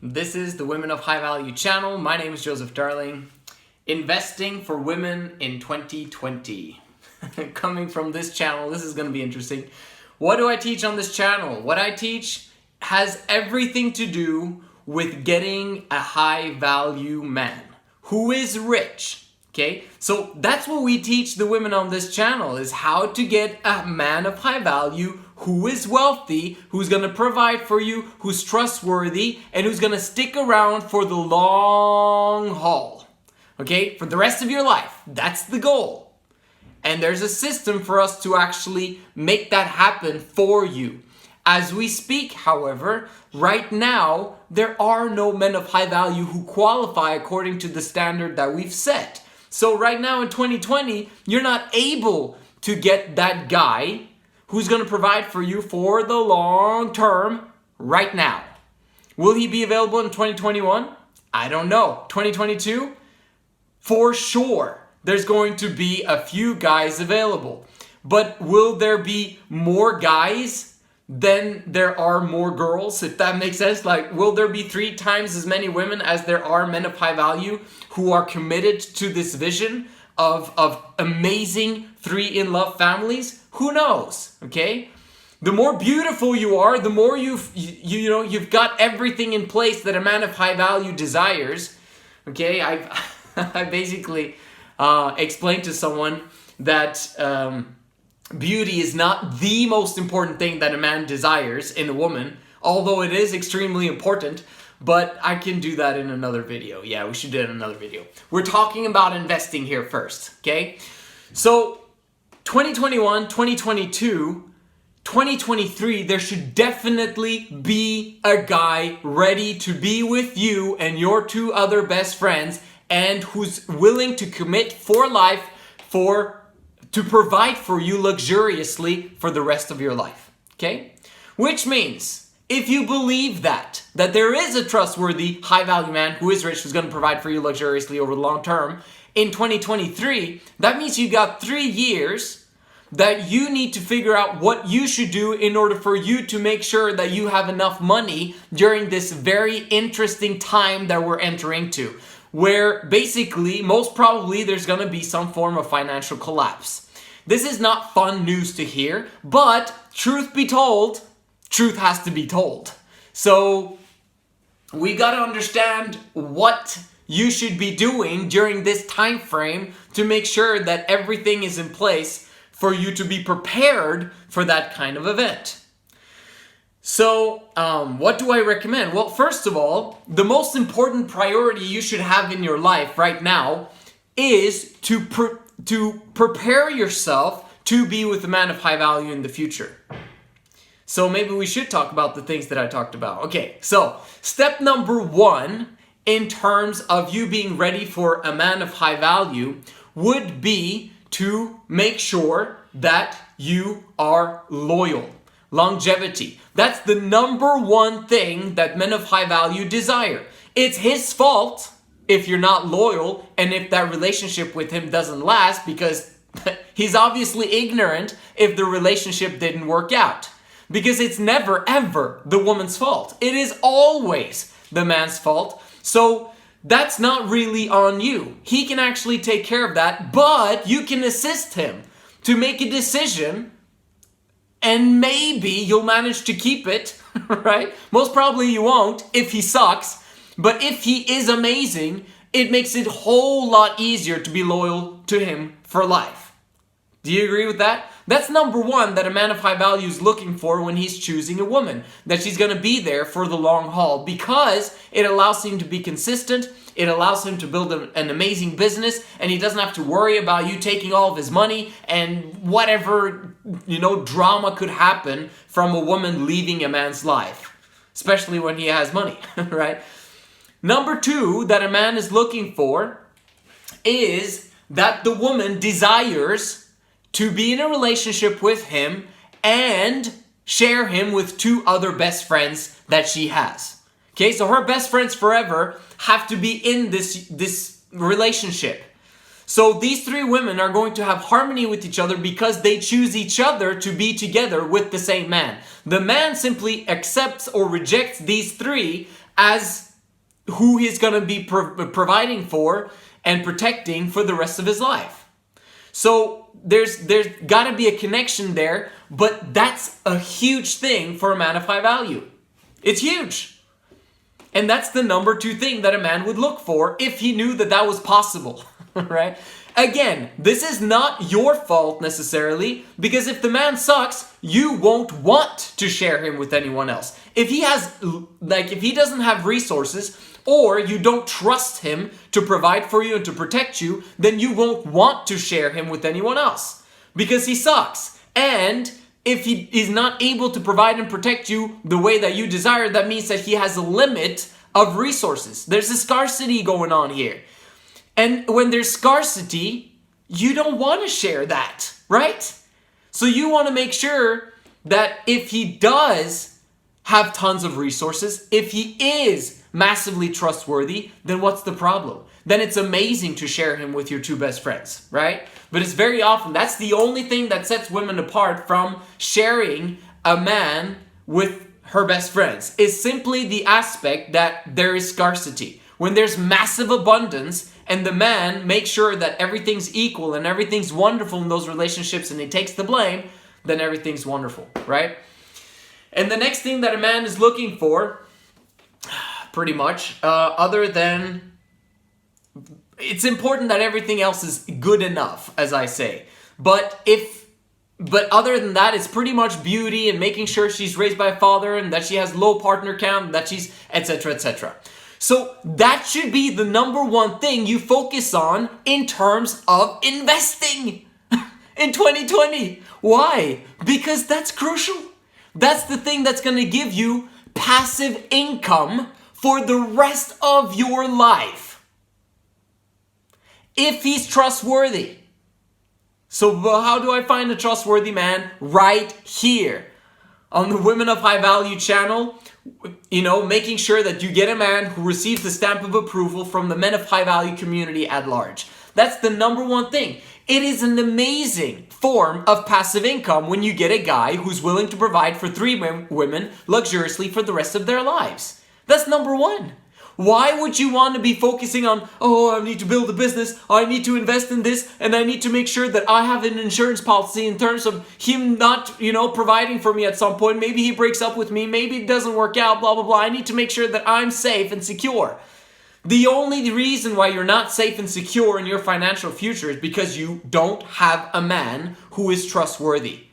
This is the Women of High Value channel. My name is Joseph Darling. Investing for women in 2020. Coming from this channel, this is going to be interesting. What do I teach on this channel? What I teach has everything to do with getting a high value man who is rich. Okay, so that's what we teach the women on this channel, is how to get a man of high value who is wealthy, who's going to provide for you, who's trustworthy, and who's going to stick around for the long haul. Okay, for the rest of your life. That's the goal. And there's a system for us to actually make that happen for you. As we speak, however, right now, there are no men of high value who qualify according to the standard that we've set. So right now in 2020, you're not able to get that guy who's going to provide for you for the long term right now. Will he be available in 2021? I don't know. 2022? For sure, there's going to be a few guys available. But will there be more guys than there are more girls, if that makes sense? Like, will there be 3 times as many women as there are men of high value who are committed to this vision of amazing 3-in-love families? Who knows, okay? The more beautiful you are, the more you've got everything in place that a man of high value desires, okay? I basically explained to someone that beauty is not the most important thing that a man desires in a woman, although it is extremely important, but I can do that in another video. Yeah, we should do it in another video. We're talking about investing here first, okay? So 2021, 2022, 2023, there should definitely be a guy ready to be with you and your 2 other best friends, and who's willing to commit for life to provide for you luxuriously for the rest of your life, okay? Which means, if you believe that there is a trustworthy, high-value man who is rich, who's going to provide for you luxuriously over the long term, in 2023, that means you got 3 years that you need to figure out what you should do in order for you to make sure that you have enough money during this very interesting time that we're entering to, where basically, most probably, there's going to be some form of financial collapse. This is not fun news to hear, but truth be told, truth has to be told. So we got to understand what you should be doing during this time frame to make sure that everything is in place for you to be prepared for that kind of event. So what do I recommend? Well, first of all, the most important priority you should have in your life right now is to prepare yourself to be with a man of high value in the future. So maybe we should talk about the things that I talked about. Okay, so step number 1 in terms of you being ready for a man of high value would be to make sure that you are loyal. Longevity. That's the number 1 thing that men of high value desire. It's his fault if you're not loyal and if that relationship with him doesn't last, because he's obviously ignorant if the relationship didn't work out. Because it's never ever the woman's fault. It is always the man's fault. So that's not really on you. He can actually take care of that, but you can assist him to make a decision, and maybe you'll manage to keep it, right? Most probably you won't if he sucks, but if he is amazing, it makes it a whole lot easier to be loyal to him for life. Do you agree with that? That's number 1 that a man of high value is looking for when he's choosing a woman. That she's going to be there for the long haul, because it allows him to be consistent, it allows him to build an amazing business, and he doesn't have to worry about you taking all of his money and whatever, drama could happen from a woman leaving a man's life, especially when he has money, right? Number 2 that a man is looking for is that the woman desires to be in a relationship with him and share him with 2 other best friends that she has. Okay, so her best friends forever have to be in this relationship. So these 3 women are going to have harmony with each other because they choose each other to be together with the same man. The man simply accepts or rejects these 3 as who he's going to be providing for and protecting for the rest of his life. So there's got to be a connection there, but that's a huge thing for a man of high value. It's huge. And that's the number 2 thing that a man would look for if he knew that that was possible, right? Again, this is not your fault necessarily, because if the man sucks, you won't want to share him with anyone else. If he doesn't have resources, or you don't trust him to provide for you and to protect you, then you won't want to share him with anyone else because he sucks. And if he is not able to provide and protect you the way that you desire, that means that he has a limit of resources. There's a scarcity going on here. And when there's scarcity, you don't want to share that, right? So you want to make sure that if he does have tons of resources, if he is massively trustworthy, then what's the problem? Then it's amazing to share him with your 2 best friends, right? But it's very often, that's the only thing that sets women apart from sharing a man with her best friends, is simply the aspect that there is scarcity. When there's massive abundance and the man makes sure that everything's equal and everything's wonderful in those relationships and he takes the blame, then everything's wonderful, right? And the next thing that a man is looking for, pretty much, other than, it's important that everything else is good enough, as I say. But other than that, it's pretty much beauty and making sure she's raised by a father and that she has low partner count, that she's etc., etc. So that should be the number 1 thing you focus on in terms of investing in 2020. Why? Because that's crucial. That's the thing that's going to give you passive income for the rest of your life. If he's trustworthy. So how do I find a trustworthy man? Right here. On the Women of High Value channel, making sure that you get a man who receives the stamp of approval from the Men of High Value community at large. That's the number 1 thing. It is an amazing form of passive income when you get a guy who's willing to provide for 3 women luxuriously for the rest of their lives. That's number 1. Why would you want to be focusing on, I need to build a business, I need to invest in this, and I need to make sure that I have an insurance policy in terms of him not, providing for me at some point. Maybe he breaks up with me, maybe it doesn't work out, blah, blah, blah. I need to make sure that I'm safe and secure. The only reason why you're not safe and secure in your financial future is because you don't have a man who is trustworthy.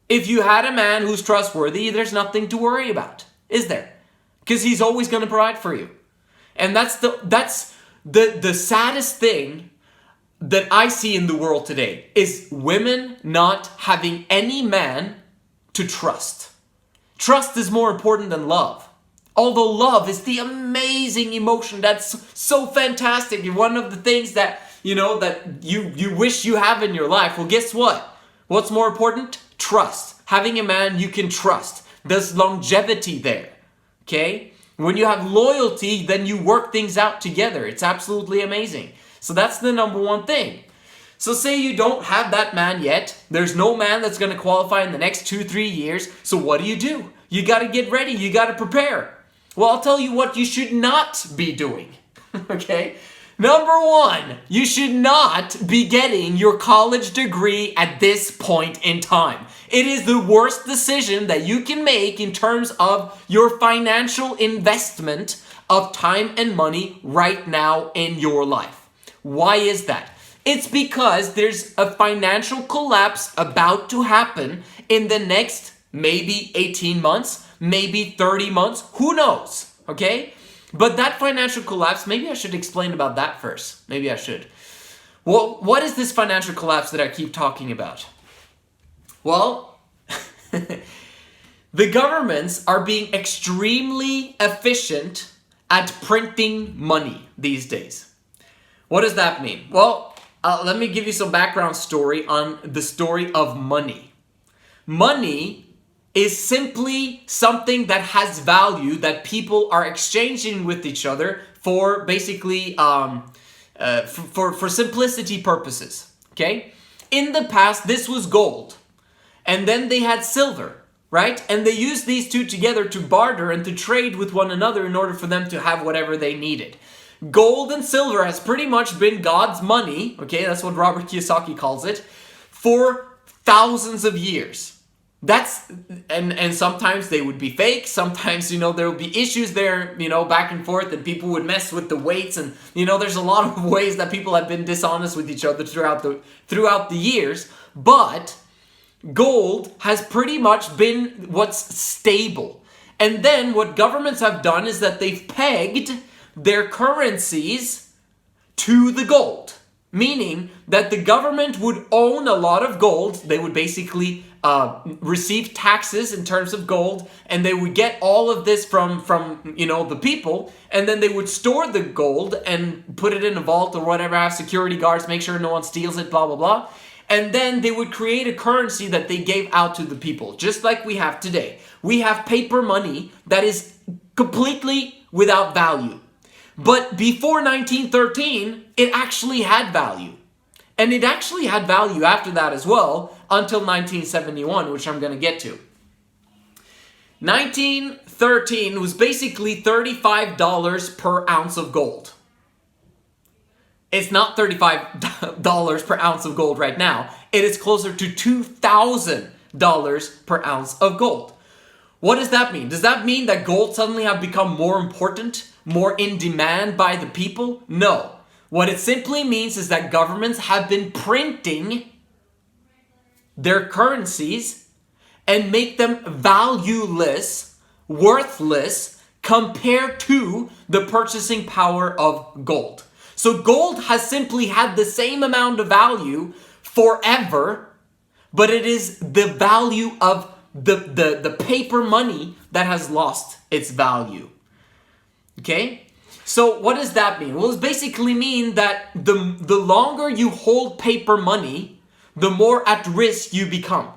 If you had a man who's trustworthy, there's nothing to worry about, is there? Because he's always going to provide for you. And that's the saddest thing that I see in the world today is women not having any man to trust. Trust is more important than love. Although love is the amazing emotion that's so fantastic. One of the things that, that you wish you have in your life. Well, guess what? What's more important? Trust. Having a man you can trust. There's longevity there. Okay? When you have loyalty, then you work things out together. It's absolutely amazing. So that's the number 1 thing. So say you don't have that man yet. There's no man that's going to qualify in the next 2-3 years. So what do? You got to get ready. You got to prepare. Well, I'll tell you what you should not be doing. Okay? Number 1, you should not be getting your college degree at this point in time. It is the worst decision that you can make in terms of your financial investment of time and money right now in your life. Why is that? It's because there's a financial collapse about to happen in the next maybe 18 months, maybe 30 months, who knows, okay? But that financial collapse, maybe I should explain about that first. Maybe I should. Well, what is this financial collapse that I keep talking about? Well, the governments are being extremely efficient at printing money these days. What does that mean? Well, let me give you some background story on the story of money. Money is simply something that has value that people are exchanging with each other for basically for simplicity purposes. Okay? In the past, this was gold. And then they had silver. right? And they used these two together to barter and to trade with one another in order for them to have whatever they needed. Gold and silver has pretty much been God's money, okay, that's what Robert Kiyosaki calls it, for thousands of years. And sometimes they would be fake, sometimes, there would be issues there, back and forth, and people would mess with the weights, and, there's a lot of ways that people have been dishonest with each other throughout the years, but gold has pretty much been what's stable. And then what governments have done is that they've pegged their currencies to the gold, meaning that the government would own a lot of gold. They would basically receive taxes in terms of gold, and they would get all of this from the people, and then they would store the gold and put it in a vault or whatever, have security guards, make sure no one steals it, blah, blah, blah. And then they would create a currency that they gave out to the people, just like we have today. We have paper money that is completely without value. But before 1913, it actually had value. And it actually had value after that as well, until 1971, which I'm going to get to. 1913 was basically $35 per ounce of gold. It's not $35 per ounce of gold right now. It is closer to $2,000 per ounce of gold. What does that mean? Does that mean that gold suddenly have become more important, more in demand by the people? No. What it simply means is that governments have been printing their currencies and make them valueless, worthless, compared to the purchasing power of gold. So gold has simply had the same amount of value forever, but it is the value of the paper money that has lost its value. Okay? So what does that mean? Well, it basically mean that the longer you hold paper money, the more at risk you become.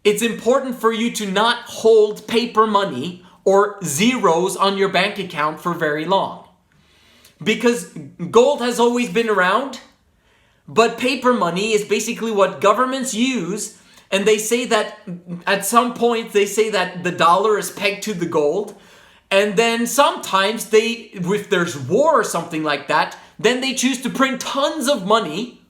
It's important for you to not hold paper money or zeros on your bank account for very long. Because gold has always been around, but paper money is basically what governments use, and they say that at some point they say that the dollar is pegged to the gold, and then sometimes if there's war or something like that, then they choose to print tons of money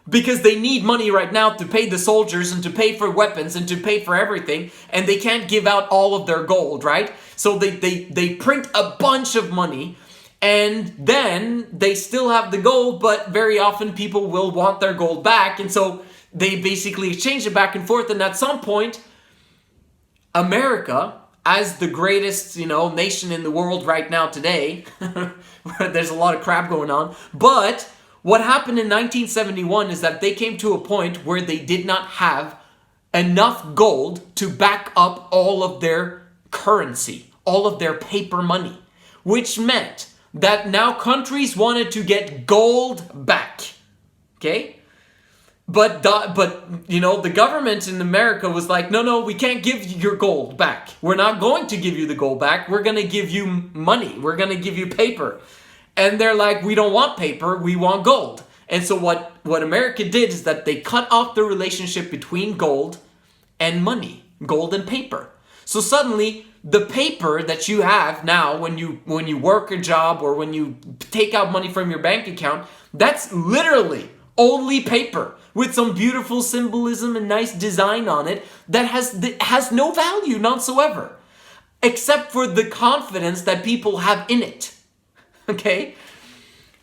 because they need money right now to pay the soldiers and to pay for weapons and to pay for everything, and they can't give out all of their gold, right? So they print a bunch of money, and then they still have the gold, but very often people will want their gold back, and so they basically exchange it back and forth, and at some point, America, as the greatest, nation in the world right now today, where there's a lot of crap going on, but what happened in 1971 is that they came to a point where they did not have enough gold to back up all of their currency, all of their paper money, which meant that now countries wanted to get gold back, okay? But the government in America was like, no, we can't give you your gold back. We're not going to give you the gold back. We're going to give you money. We're going to give you paper. And they're like, we don't want paper. We want gold. And so what America did is that they cut off the relationship between gold and money, gold and paper. So suddenly, the paper that you have now when you work a job or when you take out money from your bank account, that's literally only paper with some beautiful symbolism and nice design on it that has no value whatsoever, except for the confidence that people have in it. Okay?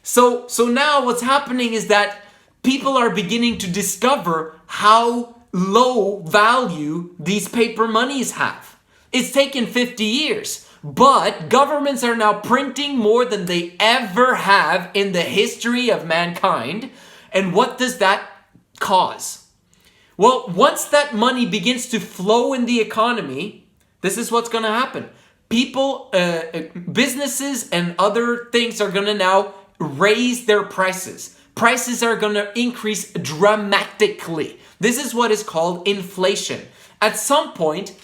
So now what's happening is that people are beginning to discover how low value these paper monies have. It's taken 50 years, but governments are now printing more than they ever have in the history of mankind. And what does that cause? Well, once that money begins to flow in the economy, this is what's going to happen. People, businesses and other things are going to now raise their prices. Prices are going to increase dramatically. This is what is called inflation. At some point,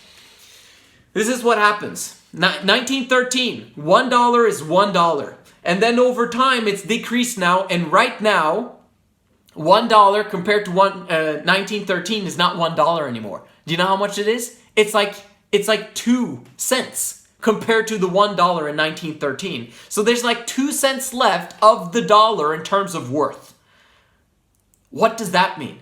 this is what happens. 1913, $1 is $1. And then over time, it's decreased now. And right now, $1 compared to 1913 is not $1 anymore. Do you know how much it is? It's like it's like 2 cents compared to the $1 in 1913. So there's like 2 cents left of the dollar in terms of worth. What does that mean?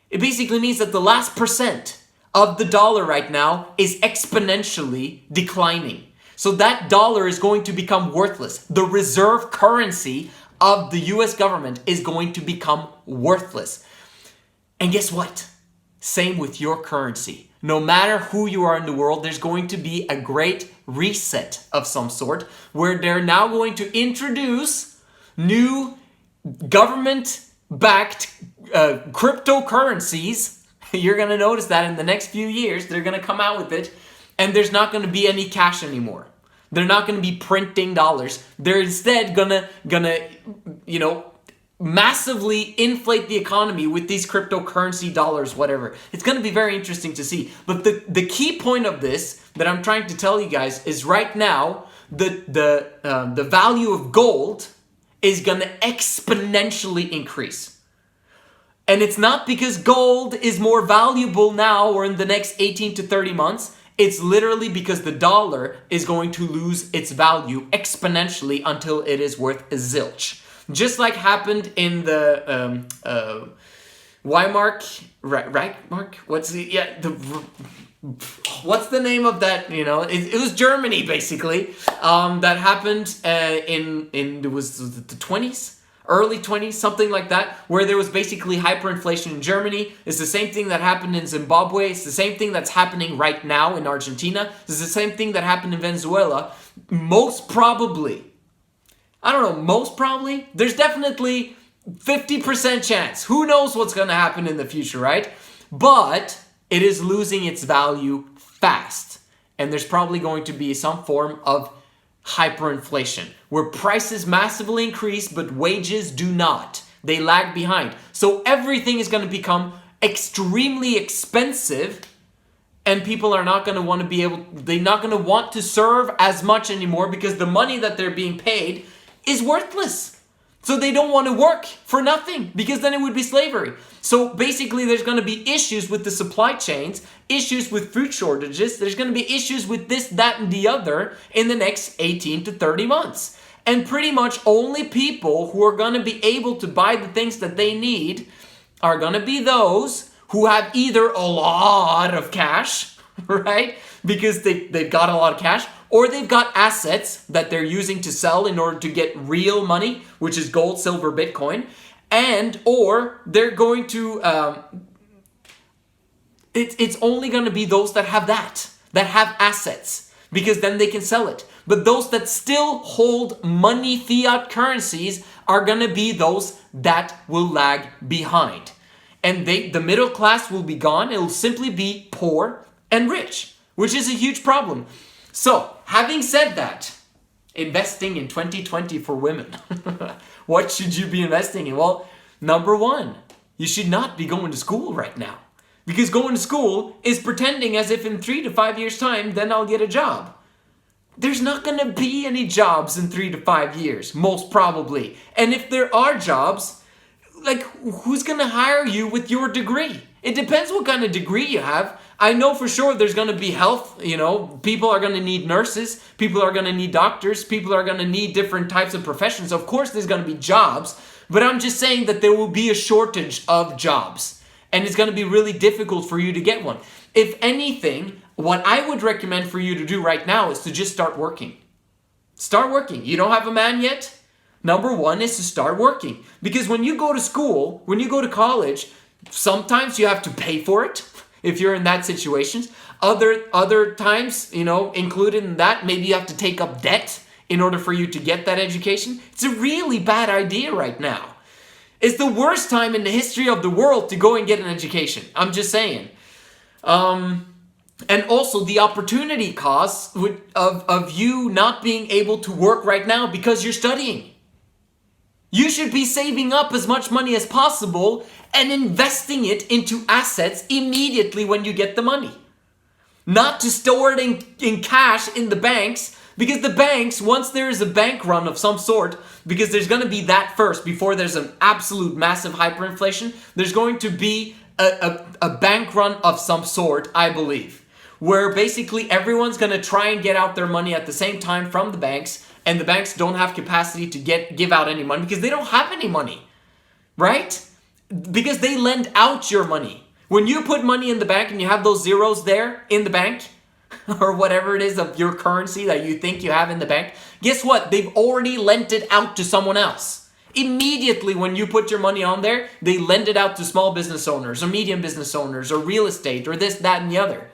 It basically means that the last percent of the dollar right now is exponentially declining. So that dollar is going to become worthless. The reserve currency of the US government is going to become worthless. And guess what? Same with your currency. No matter who you are in the world, there's going to be a great reset of some sort where they're now going to introduce new government-backed cryptocurrencies. You're going to notice that in the next few years, they're going to come out with it, and there's not going to be any cash anymore. They're not going to be printing dollars. They're instead gonna massively inflate the economy with these cryptocurrency dollars, whatever. It's going to be very interesting to see. But the key point of this that I'm trying to tell you guys is right now, the value of gold is going to exponentially increase. And it's not because gold is more valuable now or in the next 18 to 30 months. It's literally because the dollar is going to lose its value exponentially until it is worth a zilch. Just like happened in the Reichmark? What's the name of that? It was Germany basically. That happened in it was the 20s. Early 20s, something like that, where there was basically hyperinflation in Germany. It's the same thing that happened in Zimbabwe. It's the same thing that's happening right now in Argentina. It's the same thing that happened in Venezuela. Most probably, there's definitely 50% chance. Who knows what's going to happen in the future, right? But it is losing its value fast. And there's probably going to be some form of hyperinflation, where prices massively increase, but wages do not. They lag behind. So everything is going to become extremely expensive, and people are not going to want to they're not going to want to serve as much anymore because the money that they're being paid is worthless. So they don't want to work for nothing because then it would be slavery. So basically there's going to be issues with the supply chains, issues with food shortages. There's going to be issues with this, that, and the other in the next 18 to 30 months. And pretty much only people who are going to be able to buy the things that they need are going to be those who have either a lot of cash, right? Because they've got a lot of cash, or they've got assets that they're using to sell in order to get real money, which is gold, silver, Bitcoin, or they're going to, it's only going to be those that have have assets, because then they can sell it. But those that still hold money, fiat currencies, are going to be those that will lag behind. And the middle class will be gone. It will simply be poor and rich, which is a huge problem. So, having said that, investing in 2020 for women. What should you be investing in? Well, number one, you should not be going to school right now. Because going to school is pretending as if in 3 to 5 years' time, then I'll get a job. There's not going to be any jobs in 3 to 5 years, most probably. And if there are jobs, who's going to hire you with your degree? It depends what kind of degree you have. I know for sure there's going to be health, people are going to need nurses, people are going to need doctors, people are going to need different types of professions. Of course there's going to be jobs, but I'm just saying that there will be a shortage of jobs, and it's going to be really difficult for you to get one. If anything, what I would recommend for you to do right now is to just start working. Start working. You don't have a man yet? Number one is to start working. Because when you go to school, when you go to college, sometimes you have to pay for it. If you're in that situation, other times, included in that, maybe you have to take up debt in order for you to get that education. It's a really bad idea right now. It's the worst time in the history of the world to go and get an education. I'm just saying. And also the opportunity costs of you not being able to work right now because you're studying. You should be saving up as much money as possible and investing it into assets immediately when you get the money. Not to store it in cash in the banks, because the banks, once there is a bank run of some sort, because there's going to be that first before there's an absolute massive hyperinflation, there's going to be a bank run of some sort, I believe, where basically everyone's going to try and get out their money at the same time from the banks, and the banks don't have capacity to give out any money because they don't have any money, right? Because they lend out your money. When you put money in the bank and you have those zeros there in the bank, or whatever it is of your currency that you think you have in the bank, guess what? They've already lent it out to someone else. Immediately when you put your money on there, they lend it out to small business owners or medium business owners or real estate or this, that, and the other.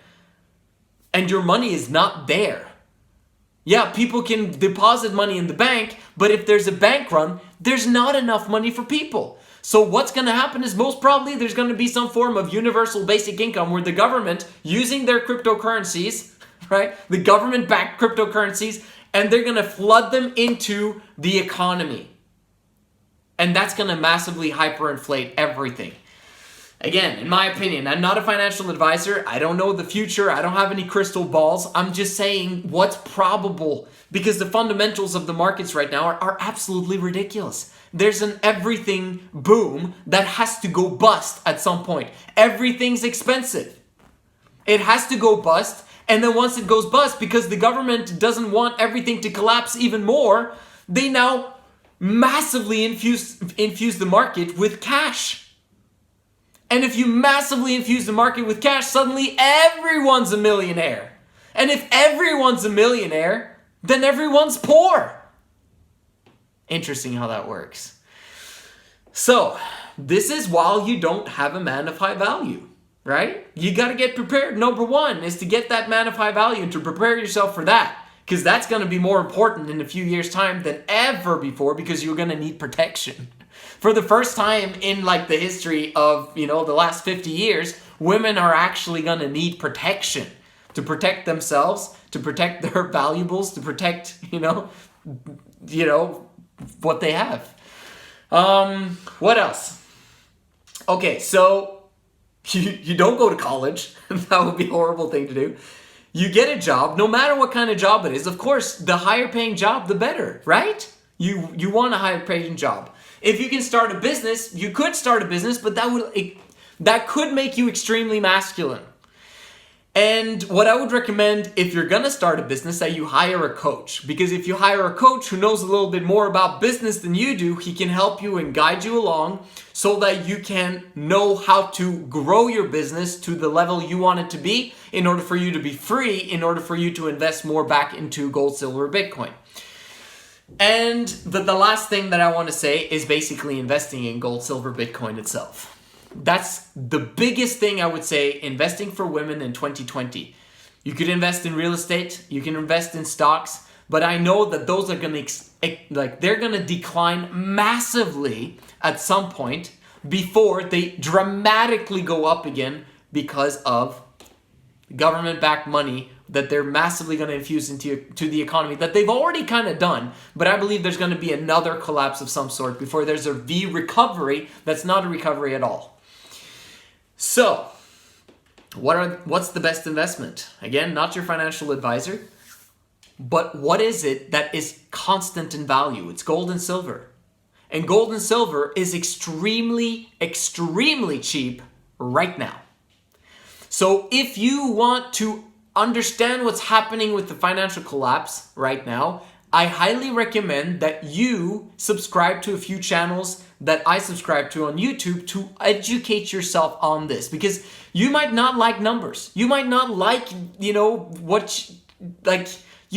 And your money is not there. Yeah, people can deposit money in the bank, but if there's a bank run, there's not enough money for people. So what's going to happen is most probably there's going to be some form of universal basic income where the government, using their cryptocurrencies, right, the government-backed cryptocurrencies, and they're going to flood them into the economy. And that's going to massively hyperinflate everything. Again, in my opinion, I'm not a financial advisor. I don't know the future. I don't have any crystal balls. I'm just saying what's probable, because the fundamentals of the markets right now are absolutely ridiculous. There's an everything boom that has to go bust at some point. Everything's expensive. It has to go bust. And then once it goes bust, because the government doesn't want everything to collapse even more, they now massively infuse the market with cash. And if you massively infuse the market with cash, suddenly everyone's a millionaire. And if everyone's a millionaire, then everyone's poor. Interesting how that works. So, this is while you don't have a man of high value, right? You got to get prepared. Number one is to get that man of high value and to prepare yourself for that. Because that's going to be more important in a few years' time than ever before, because you're going to need protection. For the first time in like the history of, the last 50 years, women are actually going to need protection to protect themselves, to protect their valuables, to protect, what they have. What else? Okay, so you don't go to college. That would be a horrible thing to do. You get a job, no matter what kind of job it is. Of course, the higher paying job, the better, right? You want a higher paying job. If you can start a business, you could start a business, but that could make you extremely masculine. And what I would recommend, if you're going to start a business, that you hire a coach. Because if you hire a coach who knows a little bit more about business than you do, he can help you and guide you along so that you can know how to grow your business to the level you want it to be in order for you to be free, in order for you to invest more back into gold, silver, Bitcoin. And the last thing that I want to say is basically investing in gold, silver, Bitcoin itself. That's the biggest thing I would say, investing for women in 2020. You could invest in real estate, you can invest in stocks, but I know that those are going to, they're going to decline massively at some point before they dramatically go up again because of government-backed money that they're massively going to infuse into the economy that they've already kind of done. But I believe there's going to be another collapse of some sort before there's a V recovery that's not a recovery at all. So, what's the best investment? Again, not your financial advisor, but what is it that is constant in value? It's gold and silver. And gold and silver is extremely, extremely cheap right now. So if you want to understand what's happening with the financial collapse right now, I highly recommend that you subscribe to a few channels that I subscribe to on YouTube to educate yourself on this, because you might not like numbers. You might not like, you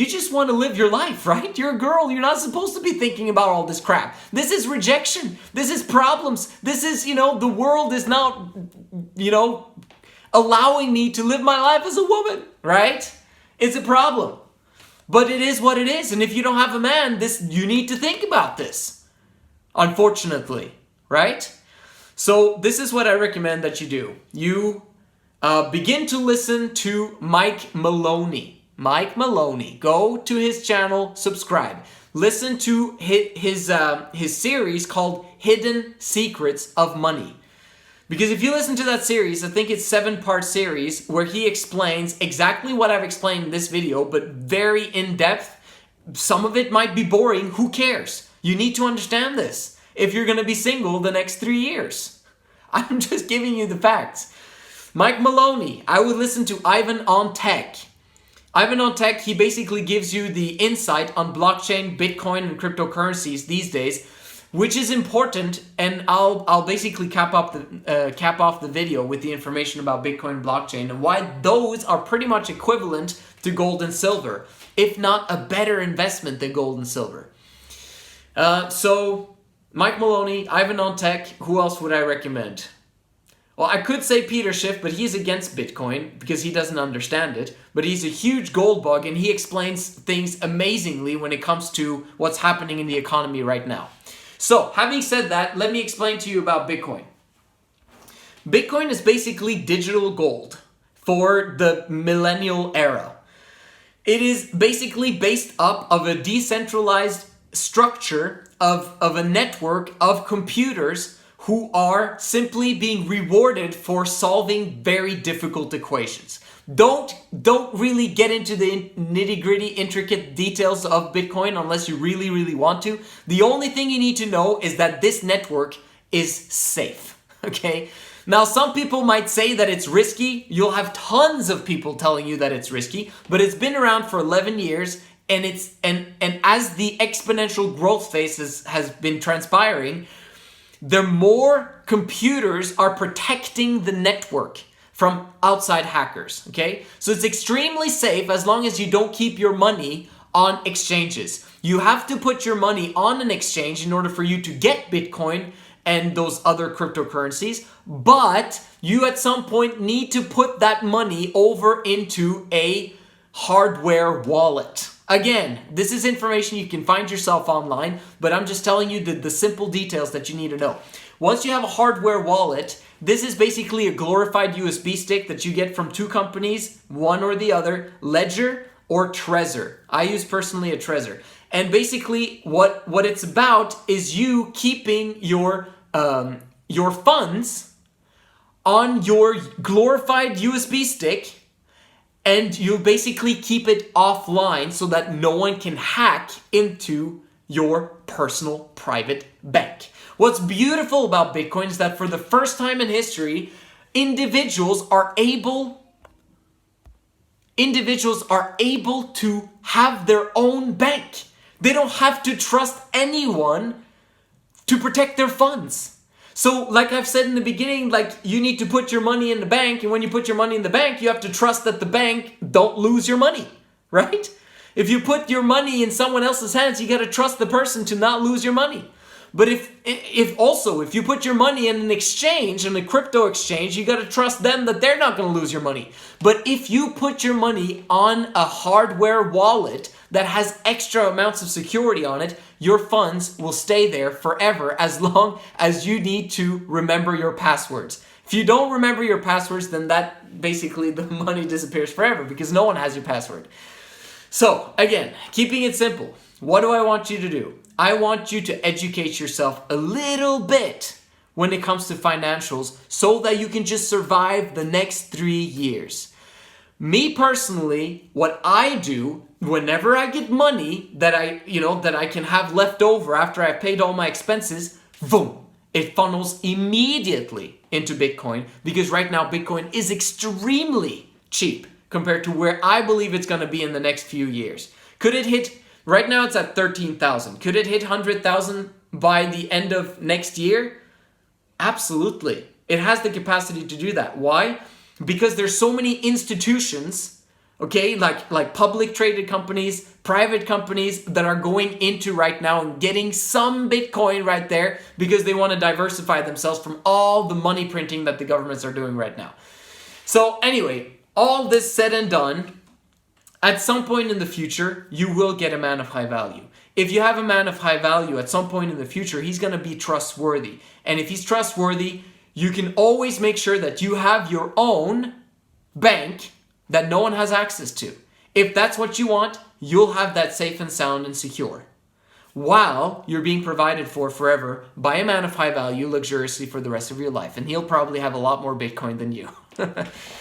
just want to live your life, right? You're a girl. You're not supposed to be thinking about all this crap. This is rejection. This is problems. This is, the world is not, allowing me to live my life as a woman, right? It's a problem. But it is what it is. And if you don't have a man, you need to think about this. Unfortunately, right? So this is what I recommend that you do. You begin to listen to Mike Maloney. Mike Maloney. Go to his channel, subscribe. Listen to his series called Hidden Secrets of Money. Because if you listen to that series, I think it's 7-part series where he explains exactly what I've explained in this video, but very in-depth. Some of it might be boring. Who cares? You need to understand this if you're going to be single the next 3 years. I'm just giving you the facts. Mike Maloney, I would listen to Ivan on Tech. Ivan on Tech, he basically gives you the insight on blockchain, Bitcoin, and cryptocurrencies these days, which is important. And I'll basically cap off the video with the information about Bitcoin and blockchain and why those are pretty much equivalent to gold and silver, if not a better investment than gold and silver. So Mike Maloney, Ivan on Tech, who else would I recommend? Well, I could say Peter Schiff, but he's against Bitcoin because he doesn't understand it. But he's a huge gold bug and he explains things amazingly when it comes to what's happening in the economy right now. So, having said that, let me explain to you about Bitcoin. Bitcoin is basically digital gold for the millennial era. It is basically based up of a decentralized structure of a network of computers who are simply being rewarded for solving very difficult equations. Don't really get into the nitty-gritty, intricate details of Bitcoin unless you really, really want to. The only thing you need to know is that this network is safe, okay? Now, some people might say that it's risky. You'll have tons of people telling you that it's risky, but it's been around for 11 years, and as the exponential growth phase has been transpiring, the more computers are protecting the network from outside hackers, okay? So it's extremely safe as long as you don't keep your money on exchanges. You have to put your money on an exchange in order for you to get Bitcoin and those other cryptocurrencies, but you at some point need to put that money over into a hardware wallet. Again, this is information you can find yourself online, but I'm just telling you the simple details that you need to know. Once you have a hardware wallet, this is basically a glorified USB stick that you get from two companies, one or the other, Ledger or Trezor. I use personally a Trezor. And basically what it's about is you keeping your funds on your glorified USB stick, and you basically keep it offline so that no one can hack into your personal private bank. What's beautiful about Bitcoin is that for the first time in history, individuals are able to have their own bank. They don't have to trust anyone to protect their funds. So like I've said in the beginning, like you need to put your money in the bank, and when you put your money in the bank, you have to trust that the bank don't lose your money, right? If you put your money in someone else's hands, you got to trust the person to not lose your money. But if you put your money in an exchange, in a crypto exchange, you got to trust them that they're not going to lose your money. But if you put your money on a hardware wallet that has extra amounts of security on it, your funds will stay there forever as long as you need to remember your passwords. If you don't remember your passwords, then that basically the money disappears forever because no one has your password. So again, keeping it simple, what do I want you to do? I want you to educate yourself a little bit when it comes to financials so that you can just survive the next 3 years. Me personally, what I do whenever I get money that I can have left over after I've paid all my expenses, boom, it funnels immediately into Bitcoin because right now Bitcoin is extremely cheap compared to where I believe it's going to be in the next few years. Could it hit, right now it's at 13,000. Could it hit 100,000 by the end of next year? Absolutely. It has the capacity to do that. Why? Because there's so many institutions, okay, like public traded companies, private companies that are going into right now and getting some Bitcoin right there because they want to diversify themselves from all the money printing that the governments are doing right now. So anyway, all this said and done, at some point in the future, you will get a man of high value. If you have a man of high value at some point in the future, he's going to be trustworthy. And if he's trustworthy, you can always make sure that you have your own bank that no one has access to. If that's what you want, you'll have that safe and sound and secure, while you're being provided for forever by a man of high value luxuriously for the rest of your life. And he'll probably have a lot more Bitcoin than you.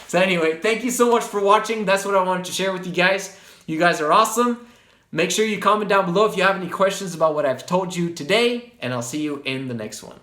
So anyway, thank you so much for watching. That's what I wanted to share with you guys. You guys are awesome. Make sure you comment down below if you have any questions about what I've told you today, and I'll see you in the next one.